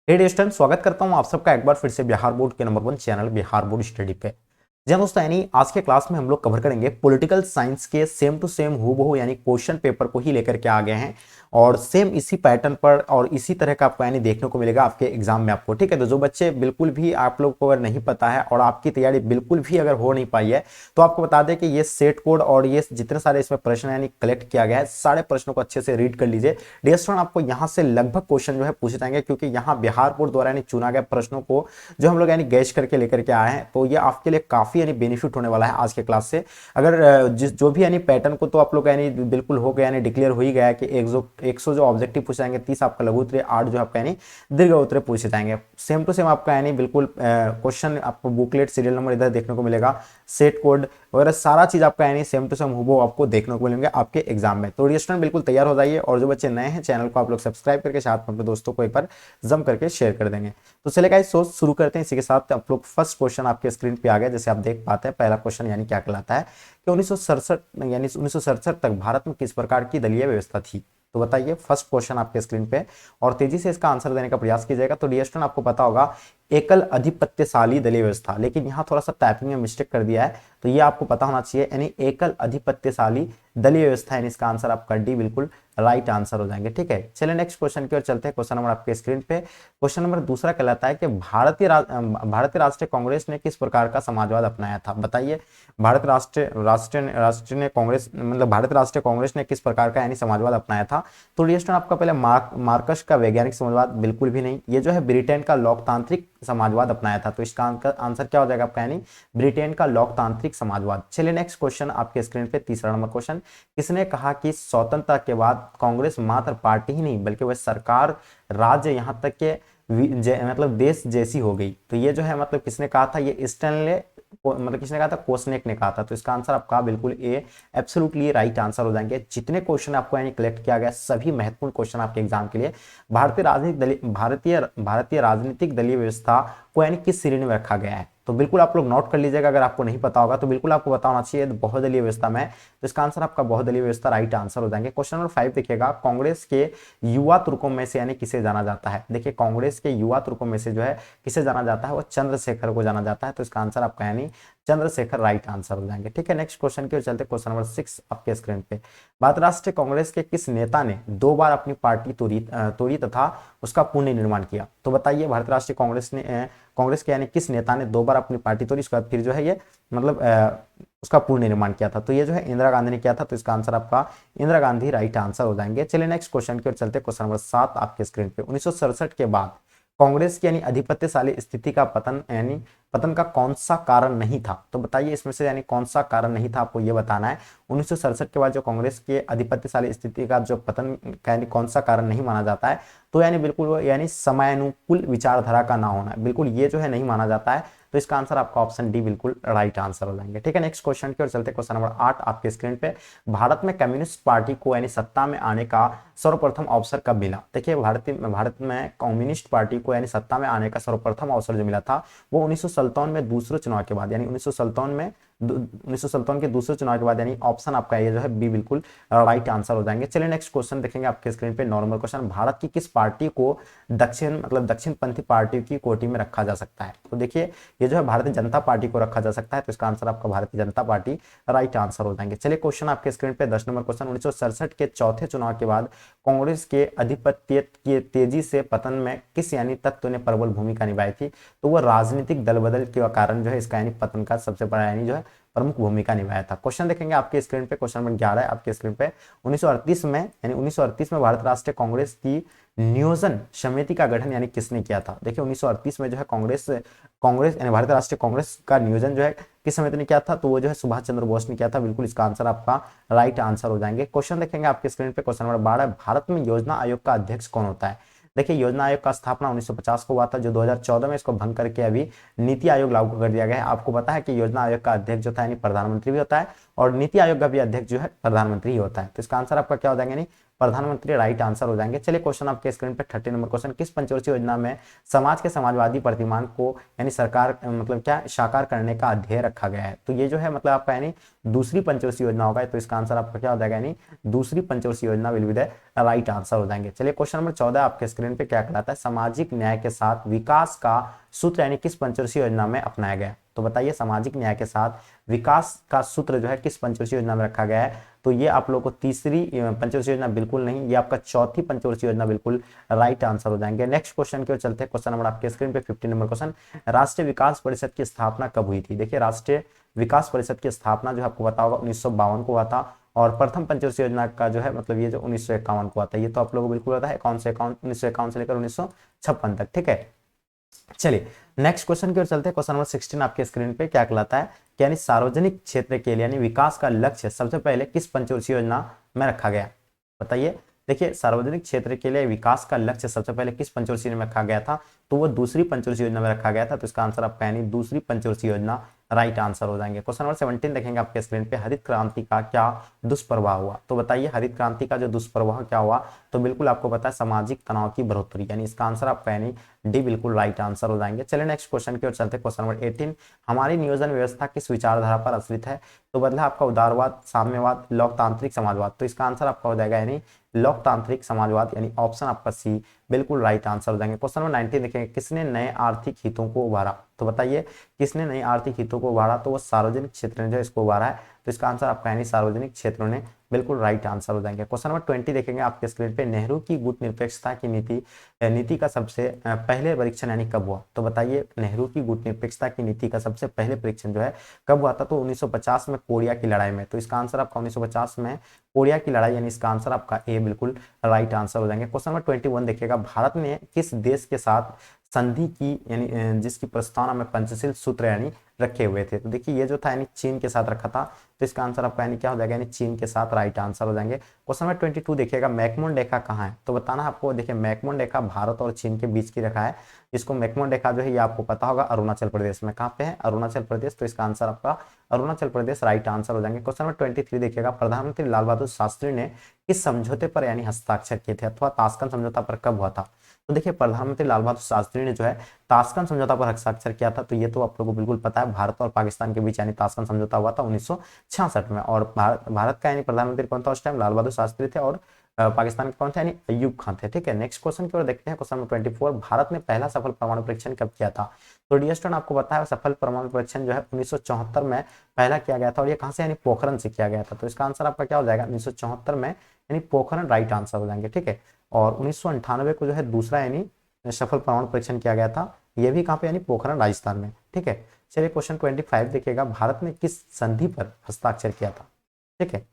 Student स्वागत करता हूं आप सबका एक बार फिर से बिहार बोर्ड के number 1 channel Bihar board study पे। जी हाँ दोस्तों, यानी आज के क्लास में हम लोग कवर करेंगे पॉलिटिकल साइंस के सेम टू सेम हूबहू यानी क्वेश्चन पेपर को ही लेकर के आ गए हैं और सेम इसी पैटर्न पर और इसी तरह का आपको यानी देखने को मिलेगा आपके एग्जाम में आपको। ठीक है, तो जो बच्चे बिल्कुल भी आप लोग को अगर नहीं पता है और आपकी तैयारी बिल्कुल भी अगर हो नहीं पाई है तो आपको बता दें कि ये सेट कोड और ये जितने सारे इसमें प्रश्न यानी कलेक्ट किया गया है सारे प्रश्नों को अच्छे से रीड कर लीजिए। डियर स्टूडेंट, आपको यहाँ से लगभग क्वेश्चन जो है पूछे जाएंगे क्योंकि यहाँ बिहार बोर्ड द्वारा यानी चुना गया प्रश्नों को जो हम लोग यानी गैस करके लेकर के आए हैं, तो ये आपके लिए काफी यानी बेनिफिट होने वाला है आज के क्लास से। अगर जिस जो भी यानी पैटर्न को तो आप लोग यानी बिल्कुल हो गया यानी डिक्लेयर हो ही गया है कि 100 जो ऑब्जेक्टिव पूछे जाएंगे, 30 आपका लघु उत्तरीय, 8 जो आपका यानी दीर्घ उत्तरीय पूछे जाएंगे। सेम टू सेम आपका यानी बिल्कुल क्वेश्चन आपको बुकलेट सीरियल नंबर इधर देखने को मिलेगा, सेट कोड वगैरह सारा चीज आपका यानी सेम टू सेम हुबहू आपको देखने को मिलेंगे आपके एग्जाम में। तो स्टूडेंट बिल्कुल तैयार हो जाइए और जो बच्चे नए हैं चैनल को आप लोग सब्सक्राइब करके साथ में अपने दोस्तों को एक बार जम करके शेयर कर देंगे। तो चलिए गाइस सोच शुरू करते हैं। इसी के साथ आप लोग फर्स्ट क्वेश्चन आपके स्क्रीन पे आ गया, जैसे आप देख पाते हैं। पहला क्वेश्चन यानी क्या कहलाता है कि 1967 यानी 1967 तक भारत में किस प्रकार की दलीय व्यवस्था थी। तो बताइए, फर्स्ट क्वेश्चन आपके स्क्रीन पे और तेजी से इसका आंसर देने का प्रयास कीजिएगा। तो डियर स्टूडेंट, आपको पता होगा एकल अधिपत्यशाली दलीय व्यवस्था, लेकिन यहाँ थोड़ा सा टाइपिंग में मिस्टेक कर दिया है, तो ये आपको पता होना चाहिए। यानी एकल अधिपत्यशाली दलीय व्यवस्था, यानी इसका आंसर आपका डी बिल्कुल राइट आंसर हो जाएंगे। ठीक है, चलिए नेक्स्ट क्वेश्चन की ओर चलते हैं। क्वेश्चन नंबर आपके स्क्रीन पे क्वेश्चन नंबर दूसरा कहलाता है कि भारतीय राष्ट्रीय कांग्रेस ने किस प्रकार का समाजवाद अपनाया था। बताइए, भारत राष्ट्रीय राष्ट्रीय राष्ट्रीय ने कांग्रेस मतलब भारत राष्ट्रीय कांग्रेस ने किस प्रकार का यानी समाजवाद अपनाया था। तो डियर आपका पहले मार्कस का वैज्ञानिक समाजवाद बिल्कुल भी नहीं, ये जो है ब्रिटेन का लोकतांत्रिक समाजवाद अपनाया था। तो इसका आंसर क्या हो जाएगा आपका, यानी ब्रिटेन का लोकतांत्रिक समाजवाद। चलिए नेक्स्ट क्वेश्चन आपके स्क्रीन पे तीसरा नंबर क्वेश्चन, किसने कहा कि स्वतंत्रता के बाद कांग्रेस मात्र पार्टी ही नहीं बल्कि वह सरकार, राज्य, यहाँ तक के मतलब देश जैसी हो गई। तो ये जो है मतलब किसने कहा था, ये स्टैनले मतलब किसने कहा था, कोसनेक ने कहा था। तो इसका आंसर आपका बिल्कुल ए एब्सोल्युटली राइट आंसर हो जाएंगे। जितने क्वेश्चन आपको यानी कलेक्ट किया गया सभी महत्वपूर्ण क्वेश्चन आपके एग्जाम के लिए। भारतीय राजनीतिक दलीय व्यवस्था को यानी किस श्रेणी में रखा गया है। तो बिल्कुल आप लोग नोट कर लीजिएगा, अगर आपको नहीं पता होगा तो बिल्कुल आपको पता होना चाहिए बहुदलीय व्यवस्था में। तो इसका आंसर आपका बहुदलीय व्यवस्था राइट आंसर हो जाएंगे। क्वेश्चन नंबर 5 देखिएगा, कांग्रेस के युवा तुर्कों में से यानी किसे जाना जाता है। देखिए, कांग्रेस के युवा तुर्कों में से जो है किसे जाना जाता है, वो चंद्रशेखर को जाना जाता है। तो इसका आंसर आपका यानी चंद्रशेखर राइट आंसर हो जाएंगे। ठीक है, नेक्स्ट क्वेश्चन की ओर चलते। क्वेश्चन नंबर 6 आपके स्क्रीन पे, भारत राष्ट्रीय कांग्रेस के किस नेता ने 2 बार अपनी पार्टी तोड़ी तथा उसका पुनर्निर्माण किया। तो बताइए, भारत राष्ट्रीय कांग्रेस के यानी किस नेता ने 2 बार अपनी पार्टी तोड़ी, उसके बाद फिर जो है ये मतलब उसका पूर्ण निर्माण किया था। तो ये जो है इंदिरा गांधी ने किया था। तो इसका आंसर आपका इंदिरा गांधी राइट आंसर हो जाएंगे। चलिए नेक्स्ट क्वेश्चन की ओर चलते। क्वेश्चन नंबर 7 आपके स्क्रीन पे, 1967 के बाद कांग्रेस की यानी अधिपत्यशाली स्थिति का पतन यानी पतन का कौन सा कारण नहीं था। तो बताइए, इसमें से यानी कौन सा कारण नहीं था, आपको ये बताना है। 1967 के बाद जो कांग्रेस के अधिपत्यशाली स्थिति का जो पतन का यानी कौन सा कारण नहीं माना जाता है, तो यानी बिल्कुल यानी समयानुकूल विचारधारा का ना होना, बिल्कुल ये जो है नहीं माना जाता है। तो इसका आंसर आपका ऑप्शन डी बिल्कुल राइट आंसर हो जाएंगे। ठीक है, नेक्स्ट क्वेश्चन की ओर चलते। क्वेश्चन नंबर 8 आपके स्क्रीन पे, भारत में कम्युनिस्ट पार्टी को यानी सत्ता में आने का सर्वप्रथम अवसर कब मिला। देखिए, भारत में कम्युनिस्ट पार्टी को यानी सत्ता में आने का सर्वप्रथम अवसर जो मिला था वो 1957 में दूसरे चुनाव के बाद, यानी 1957 के दूसरे चुनाव के बाद, यानी ऑप्शन आपका ये जो है बी बिल्कुल राइट आंसर हो जाएंगे। चलिए नेक्स्ट क्वेश्चन देखेंगे आपके स्क्रीन पे, नॉर्मल क्वेश्चन, भारत की किस पार्टी को दक्षिणपंथी पार्टी की कोटि में रखा जा सकता है। तो देखिए, ये जो है भारतीय जनता पार्टी को रखा जा सकता है। तो इसका आंसर आपका Bharatiya Janata party right answer हो जाएंगे। चलिए क्वेश्चन आपके स्क्रीन पे 10 नंबर क्वेश्चन, 1967 के चौथे चुनाव के बाद कांग्रेस के आधिपत्य के तेजी से पतन में किस यानी तत्व ने प्रबल भूमिका निभाई थी। तो वो राजनीतिक दल बदल के कारण जो है इसका यानी पतन का सबसे बड़ा यानी जो है प्रमुख भूमिका निभाया था। क्वेश्चन देखेंगे आपके स्क्रीन पे, क्वेश्चन नंबर 11 आपके स्क्रीन पे, 1938 में भारत राष्ट्रीय कांग्रेस की नियोजन समिति का गठन यानी किसने किया था। देखिए, 1938 में जो है कांग्रेस यानी भारत राष्ट्रीय कांग्रेस का नियोजन जो है किस समिति ने किया था, तो वो जो है सुभाष चंद्र बोस ने किया था। बिल्कुल इसका आंसर आपका राइट आंसर हो जाएंगे। क्वेश्चन देखेंगे आपके स्क्रीन पे, क्वेश्चन नंबर 12, भारत में योजना आयोग का अध्यक्ष कौन होता है। देखिए, योजना आयोग का स्थापना 1950 को हुआ था, जो 2014 में इसको भंग करके अभी नीति आयोग लागू कर दिया गया है। आपको पता है कि योजना आयोग का अध्यक्ष जो था यानी प्रधानमंत्री भी होता है और नीति आयोग का भी अध्यक्ष जो है प्रधानमंत्री ही होता है। तो इसका आंसर आपका क्या हो जाएगा, यानी प्रधानमंत्री राइट आंसर हो जाएंगे। चलिए क्वेश्चन आपके स्क्रीन पे 30 नंबर क्वेश्चन, किस पंचवर्षीय योजना में समाज के समाजवादी प्रतिमान को यानी सरकार मतलब क्या साकार करने का ध्येय रखा गया है। तो ये जो है मतलब आपका यानी दूसरी पंचवर्षीय योजना होगा। तो इसका आंसर आपका क्या हो जाएगा, यानी दूसरी पंचवर्षीय योजना will be the right answer हो जाएंगे। चलिए क्वेश्चन नंबर 14 आपके स्क्रीन पे क्या कहलाता है, सामाजिक न्याय के साथ विकास का सूत्र यानी किस पंचवर्षीय योजना में अपनाया गया। तो बताइए सामाजिक न्याय के साथ विकास का सूत्र जो है किस पंचवर्षीय योजना में रखा गया है। तो ये आप लोगों को तीसरी पंचवर्षीय योजना बिल्कुल नहीं, ये आपका चौथी पंचवर्षीय योजना बिल्कुल राइट आंसर हो जाएंगे। नेक्स्ट क्वेश्चन की ओर चलते हैं। क्वेश्चन नंबर आपके स्क्रीन पे 15 नंबर क्वेश्चन, राष्ट्रीय विकास परिषद की स्थापना कब हुई थी। देखिए राष्ट्रीय विकास परिषद की स्थापना जो आपको पता होगा 1952 को हुआ था, और प्रथम पंचवर्षीय योजना का जो है मतलब ये जो 1951 को आता है। ये तो आप लोगों को बिल्कुल पता है, 1951 से लेकर 1956 तक, ठीक है। चलिए नेक्स्ट क्वेश्चन की ओर चलते हैं। क्वेश्चन नंबर 16 आपके स्क्रीन पे क्या कहलाता है, यानी सार्वजनिक क्षेत्र के लिए यानी विकास का लक्ष्य सबसे पहले किस पंचवर्षीय योजना में रखा गया। बताइए, देखिए सार्वजनिक क्षेत्र के लिए विकास का लक्ष्य सबसे पहले किस पंचवर्षीय में रखा गया था। तो वो दूसरी पंचवर्षीय योजना में रखा गया था। तो इसका आंसर आपका यानी दूसरी पंचवर्षीय योजना राइट आंसर हो जाएंगे। क्वेश्चन नंबर 17 देखेंगे आपके स्क्रीन पे, हरित क्रांति का क्या दुष्प्रभाव हुआ। तो बताइए हरित क्रांति का जो दुष्प्रभाव क्या हुआ। तो बिल्कुल आपको पता है सामाजिक तनाव की बढ़ोतरी, यानी इसका आंसर आपका यानी डी बिल्कुल राइट आंसर हो जाएंगे। चलिए नेक्स्ट क्वेश्चन की ओर चलते हैं। क्वेश्चन नंबर 18, हमारी नियोजन व्यवस्था किस विचारधारा पर आश्रित है। तो बदला आपका उदारवाद, साम्यवाद, लोकतांत्रिक समाजवाद। तो इसका आंसर आपका हो जाएगा यानी लोकतांत्रिक समाजवाद, यानी ऑप्शन आपका सी बिल्कुल राइट आंसर हो जाएंगे। क्वेश्चन नंबर 19 देखेंगे, किसने नए आर्थिक हितों को उभारा। तो बताइए किसने नए आर्थिक हितों को उभारा। तो वो सार्वजनिक क्षेत्र ने जो इसको उभारा है। तो इसका आंसर आपका यानी सार्वजनिक क्षेत्रों ने बिल्कुल राइट आंसर हो जाएंगे। क्वेश्चन नंबर 20 देखेंगे आपके स्क्रीन पे, नेहरू की गुटनिरपेक्षता की नीति का सबसे पहले परीक्षण यानी कब हुआ। तो बताइए नेहरू की गुटनिरपेक्षता की नीति का सबसे पहले परीक्षण जो है कब हुआ था। तो 1950 में कोरिया की लड़ाई में। तो इसका आंसर आपका 1950 में कोरिया की लड़ाई, यानी इसका आंसर आपका ए बिल्कुल राइट आंसर हो जाएंगे। क्वेश्चन नंबर 21 देखिएगा, भारत ने किस देश के साथ संधि की यानी जिसकी प्रस्तावना में पंचशील सूत्र यानी रखे हुए थे। तो देखिए ये जो था यानी चीन के साथ रखा था। तो इसका आंसर आपका यानी क्या हो जाएगा, यानी चीन के साथ राइट आंसर हो जाएंगे। क्वेश्चन नंबर 22 देखिएगा, मैकमोहन रेखा कहाँ है। तो बताना आपको, देखिए मैकमोहन रेखा भारत और चीन के बीच की रेखा है। इसको मैकमोहन रेखा जो है ये आपको पता होगा अरुणाचल प्रदेश में। कहाँ पे है, अरुणाचल प्रदेश। तो इसका आंसर आपका अरुणाचल प्रदेश राइट आंसर हो जाएंगे। क्वेश्चन नंबर 23 देखिएगा, प्रधानमंत्री लाल बहादुर शास्त्री ने किस समझौते पर यानी हस्ताक्षर किए थे अथवा ताशकंद समझौता पर कब हुआ था। तो देखिए प्रधानमंत्री लाल बहादुर शास्त्री ने जो है ताशकंद समझौता पर हस्ताक्षर किया था। तो ये तो आप लोगों को बिल्कुल पता है, भारत और पाकिस्तान के बीच यानी ताशकंद समझौता हुआ था 1966 में। और भारत का यानी प्रधानमंत्री कौन था उस टाइम, लाल बहादुर शास्त्री थे, और पाकिस्तान के कौन थे, यानी अय्यूब खान थे। ठीक है, नेक्स्ट क्वेश्चन की ओर देखते हैं। क्वेश्चन नंबर 24, भारत ने पहला सफल परमाणु परीक्षण कब किया था। तो डियर स्टूडेंट आपको बताया सफल परमाणु परीक्षण जो है 1974 में पहला किया गया था। और ये कहां से, यानी पोखरण से किया गया था। तो इसका आंसर आपका क्या हो जाएगा, 1974 में, यानी पोखरण राइट आंसर हो जाएंगे। ठीक है, और 1998 को जो है दूसरा यानी सफल परमाणु परीक्षण किया गया था। ये भी कहां पे, यानी पोखरण राजस्थान में। ठीक है, चलिए क्वेश्चन 25 देखिएगा, भारत ने किस संधि पर हस्ताक्षर किया था। ठीक है,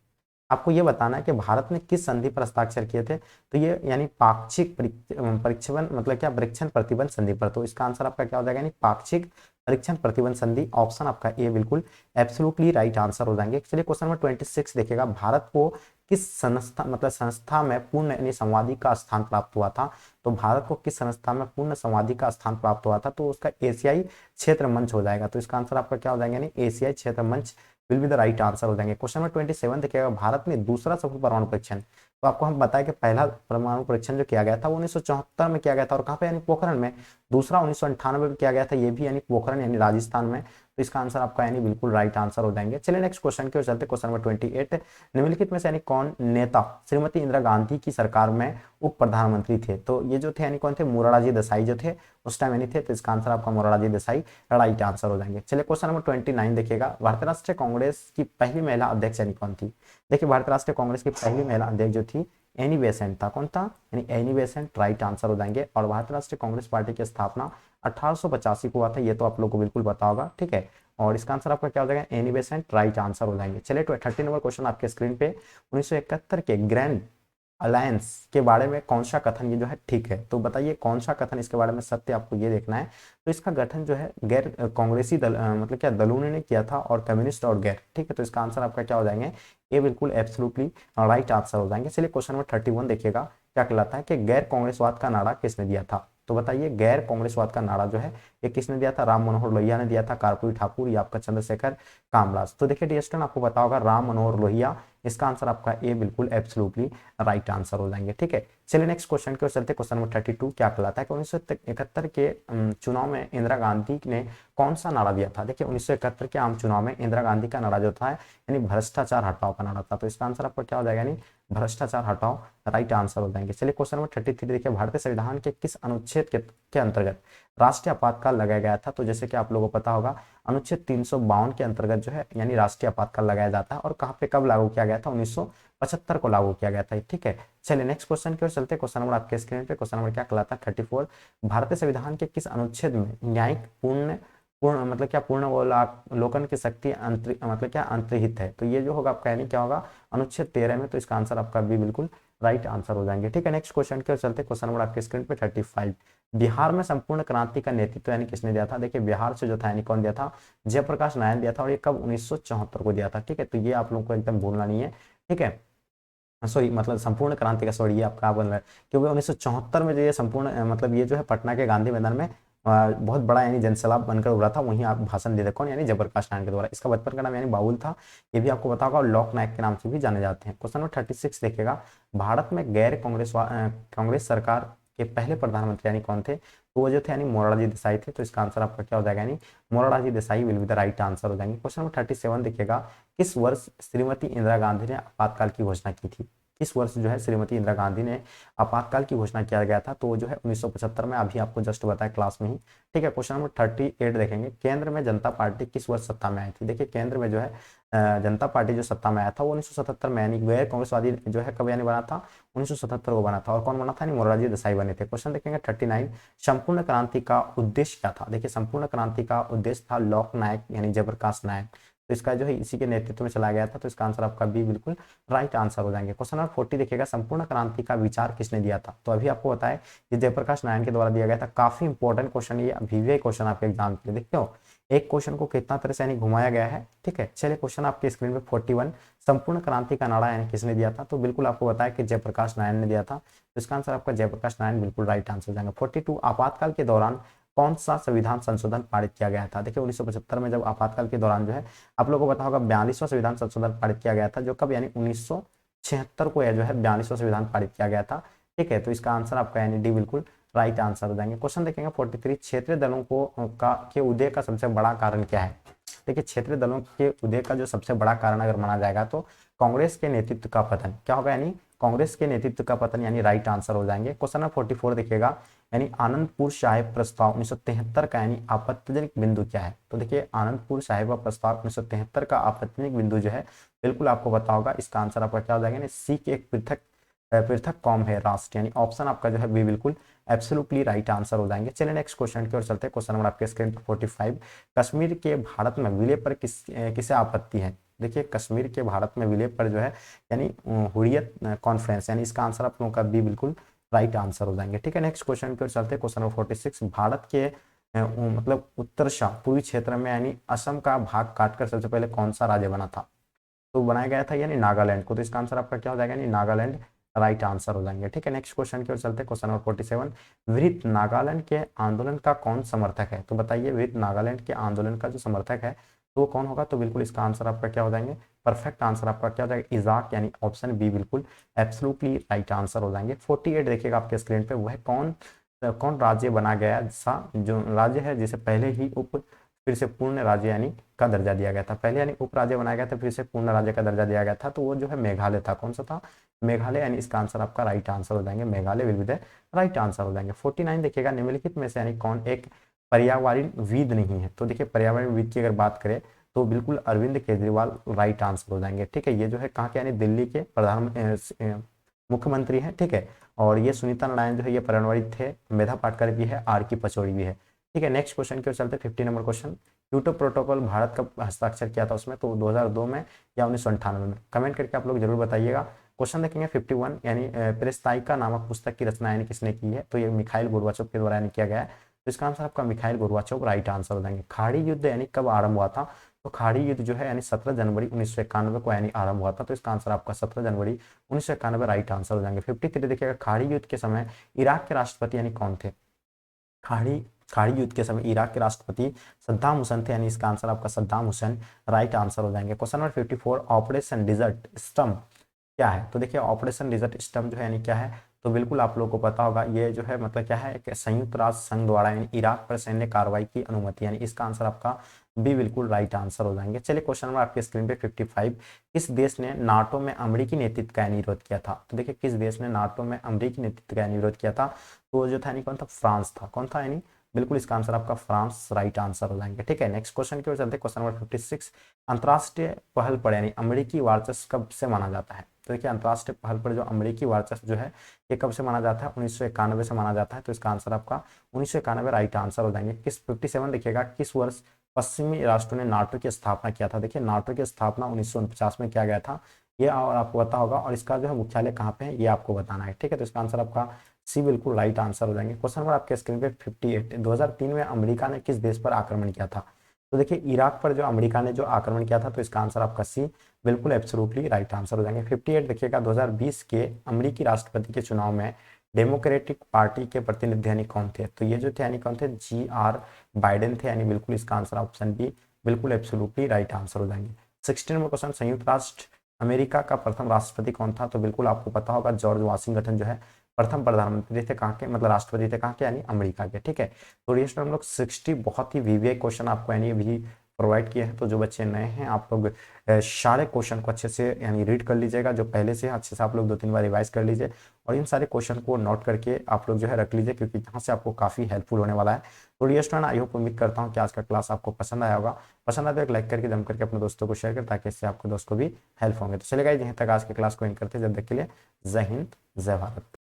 आपको ये बताना है कि भारत ने किस संधि पर हस्ताक्षर किए थे। तो ये यानी पाक्षिक परीक्षण मतलब क्या, परीक्षण प्रतिबंध संधि पर। तो इसका आंसर आपका क्या हो जाएगा, यानी पाक्षिक परीक्षण प्रतिबंध संधि, ऑप्शन आपका ए बिल्कुल एब्सोल्युटली राइट आंसर हो जाएंगे। चलिए क्वेश्चन नंबर 26 देखिएगा, भारत को किस संस्था मतलब संस्था में पूर्ण यानी संवादी का स्थान प्राप्त हुआ था। तो भारत को किस संस्था में पूर्ण संवादी का स्थान प्राप्त हुआ था। तो उसका एशियाई क्षेत्र मंच हो जाएगा। तो इसका आंसर आपका क्या हो जाएगा, यानी एशियाई क्षेत्र मंच will be the right answer हो जाएंगे। क्वेश्चन नंबर 27 देखिएगा, भारत ने दूसरा सफल परमाणु परीक्षण। तो आपको हम बताया कि पहला परमाणु परीक्षण जो किया गया था वो 1974 में किया गया था, और कहाँ पे, यानी पोखरण में। दूसरा 1998 में किया गया था, ये भी यानी पोखरण यानी राजस्थान में। तो इसका आंसर आपका यानी बिल्कुल राइट आंसर हो जाएंगे। चलिए नेक्स्ट क्वेश्चन की ओर चलते। क्वेश्चन नंबर 28, निम्नलिखित में से यानी कौन नेता श्रीमती इंदिरा गांधी की सरकार में उप प्रधानमंत्री थे। तो ये जो थे यानी कौन थे, मोरारजी देसाई जो थे उस टाइम यानी थे। तो इसका आंसर आपका मोरारजी देसाई राइट आंसर हो जाएंगे। चलिए क्वेश्चन नंबर 29 देखिएगा, भारतीय राष्ट्रीय कांग्रेस की पहली महिला अध्यक्ष यानी कौन थी। देखिए भारतीय राष्ट्रीय कांग्रेस की पहली महिला अध्यक्ष जो थी एनी बेसेंट था। कौन था, यानी एनी बेसेंट राइट आंसर हो जाएंगे। और भारतीय राष्ट्रीय कांग्रेस पार्टी की स्थापना 1885 को हुआ था, ये तो आप लोग को बिल्कुल पता होगा। ठीक है, और इसका आंसर आपका क्या हो जाएगा, एनी बेसेंट राइट आंसर हो जाएंगे। चलिए 30 नंबर क्वेश्चन आपके स्क्रीन पे, 1971 के ग्रैंड अलायंस के बारे में कौन सा कथन ये जो है ठीक है। तो बताइए कौन सा कथन इसके बारे में सत्य, आपको ये देखना है। तो इसका गठन जो है गैर कांग्रेसी दल मतलब क्या दलों ने किया था, और कम्युनिस्ट और गैर। ठीक है, तो इसका आंसर आपका क्या हो जाएंगे, ये बिल्कुल एब्सोल्युटली राइट आंसर हो जाएंगे। चलिए क्वेश्चन नंबर 31 देखिएगा, क्या कहलाता है कि गैर कांग्रेसवाद का नारा किसने दिया था। तो बताइए गैर कांग्रेसवाद का नारा जो है ये किसने दिया था? राम मनोहर लोहिया ने दिया था, कर्पूरी ठाकुर या आपका चंद्रशेखर कामराज। तो देखिए डियर स्टूडेंट आपको पता होगा राम मनोहर लोहिया, इसका आंसर आपका ए बिल्कुल एब्सोल्युटली राइट आंसर हो जाएंगे। ठीक है, चलिए नेक्स्ट क्वेश्चन की ओर चलते। क्वेश्चन नंबर 32 क्या कहलाता है कि 1971 के चुनाव में इंदिरा गांधी ने कौन सा नारा दिया था? देखिए 1971 के आम चुनाव में इंदिरा गांधी का नारा जो था यानी भ्रष्टाचार हटाओ का नारा था। तो इसका आंसर आपका क्या हो जाएगा? यानी भ्रष्टाचार हटाओ राइट आंसर हो जाएंगे। चलिए क्वेश्चन नंबर 33 देखिए भारतीय संविधान के किस अनुच्छेद के अंतर्गत राष्ट्रीय आपातकाल लगाया गया था? तो जैसे कि आप लोगों को पता होगा अनुच्छेद 352 के अंतर्गत जो है यानी राष्ट्रीय आपातकाल लगाया जाता है और कहां पे कब लागू किया गया था? 1975 को लागू किया गया था। ठीक है, चलिए नेक्स्ट क्वेश्चन की ओर चलते। क्वेश्चन नंबर आपके स्क्रीन पे क्वेश्चन नंबर क्या कहलाता है? 34 भारतीय संविधान के किस अनुच्छेद में न्यायिक पूर्ण पूर्ण मतलब क्या पूर्ण की शक्ति मतलब क्या अंतर्हित है? तो ये जो होगा आपका यानी क्या होगा? अनुच्छेद 13 में। तो इसका आंसर आपका भी बिल्कुल राइट आंसर हो जाएंगे। ठीक है, नेक्स्ट क्वेश्चन की ओर चलते। क्वेश्चन नंबर आपके स्क्रीन पे 35 बिहार में संपूर्ण क्रांति का नेतृत्व यानी किसने दिया था? देखिए बिहार से जो था यानी कौन दिया था? जयप्रकाश नारायण दिया था और ये कब? 1974 को दिया था। ठीक है, तो ये आप लोगों को एकदम भूलना नहीं है। ठीक है, सॉरी मतलब संपूर्ण क्रांति का सॉरी ये आपका बोल रहा है क्योंकि 1974 में जो ये संपूर्ण मतलब ये जो है पटना के गांधी मैदान में बहुत बड़ा यानी जनसैलाब बनकर उभरा था। वहीं आप भाषण दे कौन? यानी जयप्रकाश नारायण के द्वारा। इसका बचपन का नाम यानी बाबुल था, ये भी आपको पता होगा, और लोक नायक के नाम से भी जाने जाते हैं। क्वेश्चन नंबर 36 देखिएगा भारत में गैर कांग्रेस सरकार के पहले प्रधानमंत्री यानी कौन थे? तो वो जो थे यानी मोरारजी देसाई थे। तो इसका आंसर आपका क्या हो जाएगा? यानी Morarji Desai will be the right answer हो जाएंगे। क्वेश्चन नंबर 37 देखिएगा किस वर्ष श्रीमती इंदिरा गांधी ने आपातकाल की घोषणा की थी? इस वर्ष जो है श्रीमती इंदिरा गांधी ने आपातकाल की घोषणा किया गया था? तो वो जो है 1975 में, अभी आपको जस्ट बताया क्लास में ही। ठीक है, क्वेश्चन नंबर 38 देखेंगे केंद्र में जनता पार्टी किस वर्ष सत्ता में आई थी? देखिए केंद्र में जो है जनता पार्टी जो सत्ता में आया था वो 1977 में यानी गैर कांग्रेसवादी जो है कब यानी बना था? 1977 को बना था। और कौन बना था? मोरारजी देसाई बने थे। क्वेश्चन देखेंगे 39 संपूर्ण क्रांति का उद्देश्य क्या था? देखिए संपूर्ण क्रांति का उद्देश्य था लोक नायक यानी जयप्रकाश नारायण। तो इसका जो है इसी के नेतृत्व में चला गया था। तो इसका आंसर आपका बी बिल्कुल राइट आंसर हो जाएंगे। क्वेश्चन नंबर 40 देखिएगा संपूर्ण क्रांति का विचार किसने दिया था? तो अभी आपको बताया ये जयप्रकाश नारायण के द्वारा दिया गया था। काफी इंपॉर्टेंट क्वेश्चन ये वीवीआई क्वेश्चन आपके एग्जाम के लिए। देखते हो एक क्वेश्चन को कितना तरह से यानी घुमाया गया है। ठीक है, चलिए क्वेश्चन आपके स्क्रीन पे 41 संपूर्ण क्रांति का नारा यानी किसने दिया था? तो बिल्कुल आपको बताया कि जयप्रकाश नारायण ने दिया था। तो इसका आंसर आपका जयप्रकाश नारायण बिल्कुल राइट आंसर हो जाएगा। 42 आपातकाल के दौरान कौन सा संविधान संशोधन पारित किया गया था? देखिए 1975 में जब आपातकाल के दौरान जो है आप लोगों को पता होगा 42वां संविधान संशोधन पारित किया गया था, जो कब यानी 1976 को यह जो है 42वां संविधान पारित किया गया था। ठीक है, तो इसका आंसर आपका यानी डी बिल्कुल राइट आंसर हो जाएंगे। क्वेश्चन देखेंगे 43 क्षेत्रीय दलों को के उदय का सबसे बड़ा कारण क्या है? देखिए क्षेत्रीय दलों के उदय का जो सबसे बड़ा कारण अगर माना जाएगा तो कांग्रेस के नेतृत्व का पतन क्या होगा? यानी कांग्रेस के नेतृत्व का पतन यानी राइट आंसर हो जाएंगे। क्वेश्चन नंबर 44 देखिएगा यानी आनंदपुर साहिब प्रस्ताव 1973 का यानी आपत्तिजनक बिंदु क्या है? तो देखिए आनंदपुर साहिब प्रस्ताव 1973 का आपत्तिजनक बिंदु जो है बिल्कुल आपको पता होगा। इसका आंसर आपका क्या हो जाएगा? सिख एक पृथक कौम है राष्ट्र, यानी ऑप्शन आपका जो है बी बिल्कुल एब्सोल्युटली राइट आंसर हो जाएंगे। चलिए नेक्स्ट क्वेश्चन की ओर चलते हैं। क्वेश्चन नंबर आपके स्क्रीन पर 45 कश्मीर के भारत में विलय पर किसे आपत्ति है? देखिए कश्मीर के भारत में विलय पर जो है यानी हुर्रियत कॉन्फ्रेंस यानी इसका आंसर आप लोगों का बी बिल्कुल राइट आंसर हो जाएंगे। ठीक है, नेक्स्ट क्वेश्चन की ओर चलते हैं। क्वेश्चन नंबर 46 भारत के मतलब उत्तरशा पूर्वी क्षेत्र में यानी असम का भाग काटकर सबसे पहले कौन सा राज्य बना था? तो बनाया गया था यानी नागालैंड को। तो इसका आंसर आपका क्या हो जाएगा? यानी नागालैंड राइट आंसर हो जाएंगे। ठीक है, नेक्स्ट क्वेश्चन की ओर चलते हैं। क्वेश्चन नंबर 47 विहित नागालैंड के आंदोलन का कौन समर्थक है? तो बताइए विहित नागालैंड के आंदोलन का जो समर्थक है तो वो कौन होगा? तो बिल्कुल इसका आंसर आपका क्या हो जाएंगे? परफेक्ट आंसर आपका क्या हो जाएगा? इजाक यानी ऑप्शन बी बिल्कुल एब्सोल्युटली राइट आंसर हो जाएंगे। 48 देखिएगा आपके स्क्रीन पे वह कौन राज्य बना गया जो राज्य है जिसे पहले ही फिर से पूर्ण राज्य यानी का दर्जा दिया गया था। पहले यानी उप राज्य बनाया गया था, फिर से पूर्ण राज्य का दर्जा दिया गया था। तो वो जो है मेघालय था। कौन सा था? मेघालय, यानी इसका आंसर आपका राइट आंसर हो जाएंगे। Meghalaya will be the right answer हो जाएंगे। 49 देखिएगा निम्नलिखित में से यानी कौन एक पर्यावरणविद नहीं है? तो देखिए पर्यावरणविद की अगर बात करें तो बिल्कुल अरविंद केजरीवाल राइट आंसर हो जाएंगे। ठीक है, ये जो है कहाँ के यानी दिल्ली के मुख्यमंत्री हैं। ठीक है, और ये सुनीता नारायण जो है ये पर्यावरणविद थे। मेधा पाटकर भी है, आर की पचौड़ी भी है। ठीक है, नेक्स्ट क्वेश्चन की ओर चलते 50 number question Kyoto protocol Bharat का हस्ताक्षर किया था उसमें? तो 2002 में या 1998 में? कमेंट करके आप लोग जरूर बताइएगा। क्वेश्चन देखेंगे 51 यानी पेरेस्ताइका नामक पुस्तक की रचना यानी किसने की है? तो ये मिखाइल गोर्बाचोव के द्वारा यानी किया गया है। तो इसका आंसर आपका मिखाइल गोर्बाचोव राइट आंसर हो जाएंगे। खाड़ी युद्ध यानी कब आरंभ हुआ था? तो खाड़ी युद्ध जो है यानी 17 जनवरी 1991 को यानी आरंभ हुआ था। तो इसका आंसर आपका 17 जनवरी 1991 राइट आंसर हो जाएंगे। 53 देखिएगा खाड़ी युद्ध के समय इराक के राष्ट्रपति यानी कौन थे? खाड़ी खाड़ी युद्ध के समय इराक के राष्ट्रपति सद्दाम हुसैन थे, यानी इसका आंसर आपका सद्दाम हुसैन राइट आंसर हो जाएंगे। Question number 54, Operation Desert Storm क्या है? तो देखिए ऑपरेशन डिजर्ट स्टर्म जो है यानी क्या है, तो बिल्कुल आप लोगों को पता होगा, ये जो है मतलब क्या है कि संयुक्त राष्ट्र संघ द्वारा यानी इराक पर सैन्य कार्रवाई की अनुमति, यानी इसका आंसर आपका बी बिल्कुल राइट आंसर हो जाएंगे। चलिए क्वेश्चन नंबर आपके स्क्रीन पे 55, किस देश ने नाटो में अमेरिकी नेतृत्व का विरोध किया था? तो देखिए किस देश ने नाटो में अमेरिकी नेतृत्व का विरोध किया था? तो वो जो था यानी कौन था? फ्रांस था। कौन था? यानी बिल्कुल इसका आंसर आपका फ्रांस राइट आंसर हो जाएंगे। ठीक है, नेक्स्ट क्वेश्चन की ओर चलते हैं। क्वेश्चन नंबर 56, अंतर्राष्ट्रीय पहल पर यानी अमेरिकी वर्चस्व कब से माना जाता है? तो देखिए अंतर्राष्ट्रीय पहल पर जो अमेरिकी वर्चस्व जो है ये कब से माना जाता है? 1991 से माना जाता है। तो इसका आंसर आपका 1991 राइट आंसर हो जाएंगे। किस 57 देखिएगा, किस वर्ष पश्चिमी राष्ट्रों ने नाटो की स्थापना किया था? देखिए नाटो की स्थापना 1949 में किया गया था, ये और आपको पता होगा, और इसका जो है मुख्यालय कहाँ पे है ये आपको बताना है। ठीक है, तो इसका आंसर आपका सी बिल्कुल राइट आंसर हो जाएंगे। क्वेश्चन नंबर आपके स्क्रीन पे 58, 2003 में अमेरिका ने किस देश पर आक्रमण किया था? तो देखिए इराक पर जो अमेरिका ने जो आक्रमण किया था, तो इसका आंसर आपका सी बिल्कुल एब्सोल्युटली राइट आंसर हो जाएंगे। 58 देखिएगा, 2020 के अमेरिकी राष्ट्रपति के चुनाव में डेमोक्रेटिक पार्टी के प्रतिनिधि यानी कौन थे? तो ये जो थे यानी कौन थे? GR बाइडेन थे, यानी बिल्कुल इसका आंसर ऑप्शन बी बिल्कुल एब्सोल्युटली राइट आंसर हो जाएंगे। 16 नंबर क्वेश्चन, संयुक्त राष्ट्र अमेरिका का प्रथम राष्ट्रपति कौन था? तो बिल्कुल आपको पता होगा, जॉर्ज वाशिंगटन जो है प्रथम प्रधानमंत्री थे। कहाँ के? मतलब राष्ट्रपति थे कहाँ के? यानी अमेरिका के। ठीक है, तो ये हम लोग 60 बहुत ही वीवीआई क्वेश्चन आपको यानी भी प्रोवाइड किए हैं। तो जो बच्चे नए हैं आप लोग सारे क्वेश्चन को अच्छे से यानी रीड कर लीजिएगा, जो पहले से अच्छे से आप लोग 2-3 बार रिवाइज कर लीजिए, और इन सारे क्वेश्चन को नोट करके आप लोग जो है रख लीजिए, क्योंकि यहाँ से आपको काफ़ी हेल्पफुल होने वाला है। तो डियर स्टूडेंट, आई होप उम्मीद करता हूँ कि आज का क्लास आपको पसंद आया होगा। पसंद आया तो एक लाइक करके जम करके अपने दोस्तों को शेयर करें, ताकि इससे आपके दोस्त को भी हेल्प होंगे। तो चलेगा, यहीं तक आज के क्लास को एंड करते हैं। जब तक के लिए जय हिंद, जय भारत।